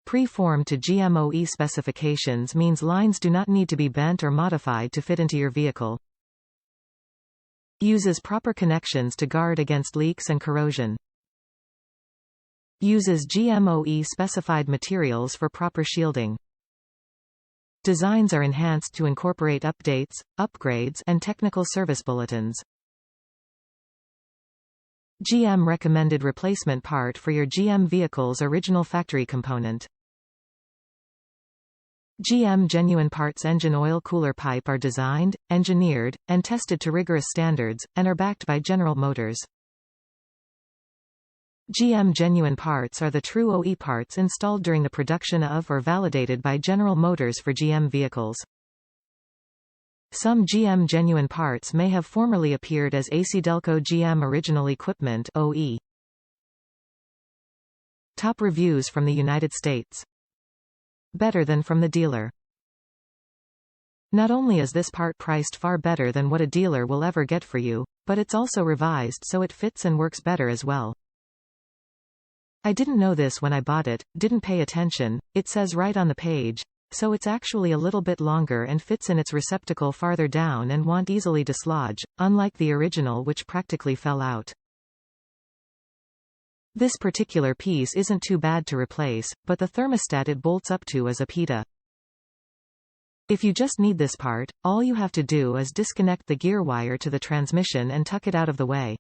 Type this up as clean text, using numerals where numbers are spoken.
Pre-formed to GMOE specifications means lines do not need to be bent or modified to fit into your vehicle. Uses proper connections to guard against leaks and corrosion. Uses GMOE specified materials for proper shielding. Designs are enhanced to incorporate updates, upgrades, and technical service bulletins. GM recommended replacement part for your GM vehicle's original factory component. GM Genuine Parts engine oil cooler pipe are designed, engineered, and tested to rigorous standards, and are backed by General Motors. GM Genuine Parts are the true OE parts installed during the production of or validated by General Motors for GM vehicles. Some GM Genuine Parts may have formerly appeared as AC Delco GM Original Equipment (OE). Top reviews from the United States. Better than from the dealer. Not only is this part priced far better than what a dealer will ever get for you, but it's also revised so it fits and works better as well. I didn't know this when I bought it, didn't pay attention, it says right on the page, so it's actually a little bit longer and fits in its receptacle farther down and won't easily dislodge, unlike the original which practically fell out. This particular piece isn't too bad to replace, but the thermostat it bolts up to is a PITA. If you just need this part, all you have to do is disconnect the gear wire to the transmission and tuck it out of the way.